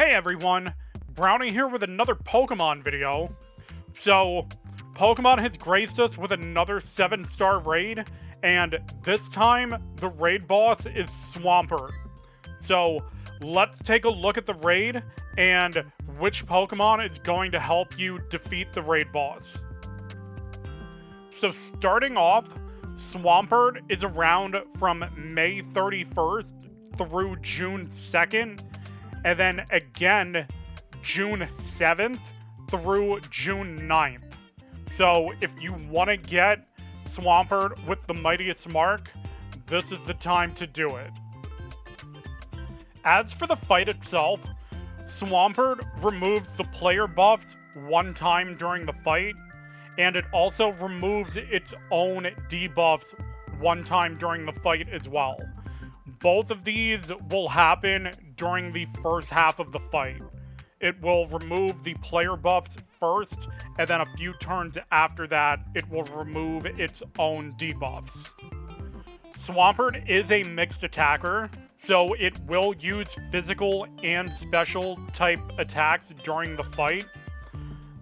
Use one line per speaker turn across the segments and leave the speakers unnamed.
Hey everyone, Brownie here with another Pokemon video. So, Pokemon has graced us with another 7-star raid, and this time, the raid boss is Swampert. So, let's take a look at the raid, and which Pokemon is going to help you defeat the raid boss. So starting off, Swampert is around from May 31st through June 2nd, and then again June 7th through June 9th. So if you want to get Swampert with the mightiest mark, this is the time to do it. As for the fight itself, Swampert removes the player buffs one time during the fight, and it also removes its own debuffs one time during the fight as well. Both of these will happen during the first half of the fight. It will remove the player buffs first, and then a few turns after that, it will remove its own debuffs. Swampert is a mixed attacker, so it will use physical and special type attacks during the fight.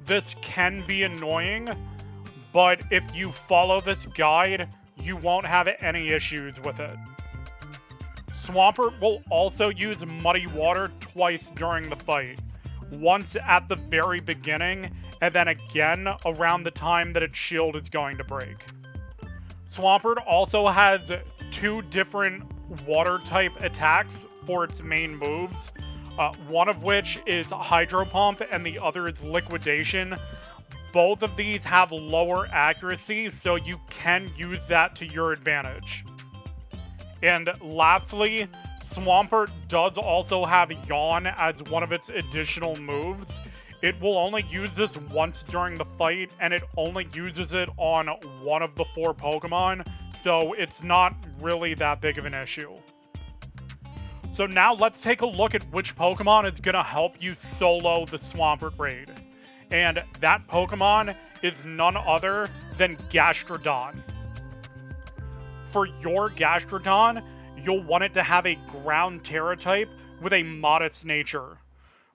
This can be annoying, but if you follow this guide, you won't have any issues with it. Swampert will also use Muddy Water twice during the fight. Once at the very beginning, and then again around the time that its shield is going to break. Swampert also has two different water type attacks for its main moves, one of which is Hydro Pump and the other is Liquidation. Both of these have lower accuracy, so you can use that to your advantage. And lastly, Swampert does also have Yawn as one of its additional moves. It will only use this once during the fight, and it only uses it on one of the 4 Pokemon, so it's not really that big of an issue. So now let's take a look at which Pokemon is going to help you solo the Swampert Raid. And that Pokemon is none other than Gastrodon. For your Gastrodon, you'll want it to have a Ground Terra type with a modest nature.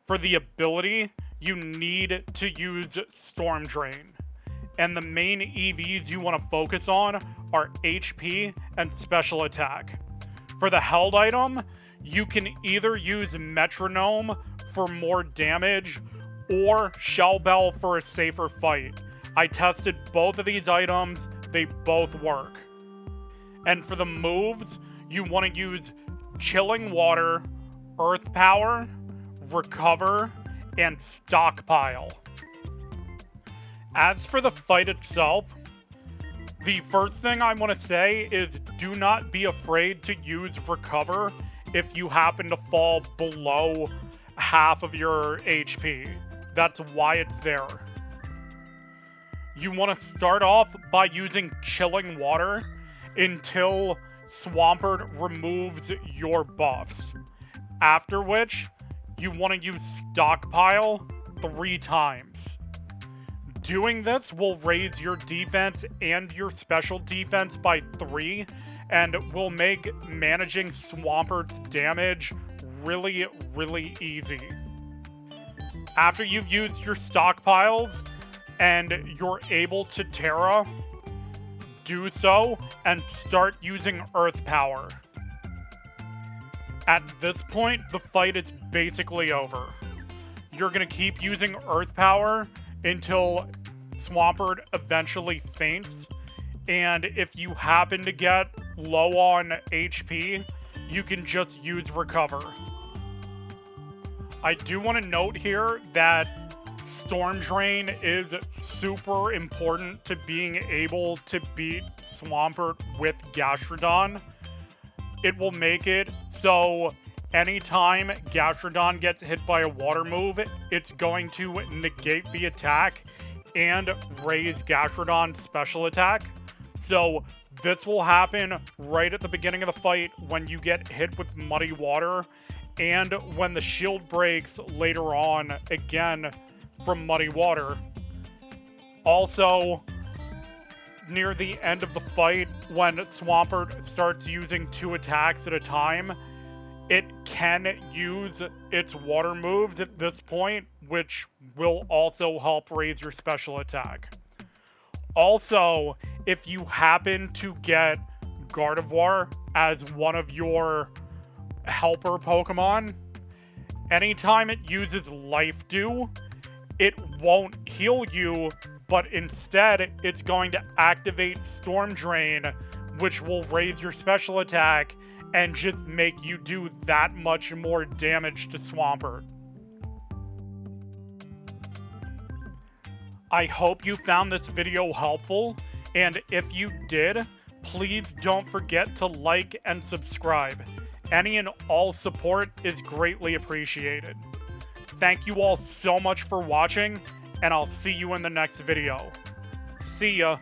For the ability, you need to use Storm Drain. And the main EVs you want to focus on are HP and Special Attack. For the held item, you can either use Metronome for more damage or Shell Bell for a safer fight. I tested both of these items, they both work. And for the moves, you want to use Chilling Water, Earth Power, Recover, and Stockpile. As for the fight itself, the first thing I want to say is do not be afraid to use Recover if you happen to fall below half of your HP. That's why it's there. You want to start off by using Chilling Water until Swampert removes your buffs. After which, you want to use Stockpile 3 times. Doing this will raise your defense and your special defense by 3, and will make managing Swampert's damage really, really easy. After you've used your stockpiles and you're able to Terra, do so and start using Earth Power. At this point, the fight is basically over. You're going to keep using Earth Power until Swampert eventually faints, and if you happen to get low on HP, you can just use Recover. I do want to note here that Storm Drain is super important to being able to beat Swampert with Gastrodon. It will make it so anytime Gastrodon gets hit by a water move, it's going to negate the attack and raise Gastrodon's special attack. So this will happen right at the beginning of the fight when you get hit with Muddy Water, and when the shield breaks later on, again, from Muddy Water. Also, near the end of the fight, when Swampert starts using 2 attacks at a time, it can use its water moves at this point, which will also help raise your special attack. Also, if you happen to get Gardevoir as one of your helper Pokemon, anytime it uses Life Dew, it won't heal you, but instead it's going to activate Storm Drain, which will raise your special attack and just make you do that much more damage to Swampert. I hope you found this video helpful, and if you did, please don't forget to like and subscribe. Any and all support is greatly appreciated. Thank you all so much for watching, and I'll see you in the next video. See ya!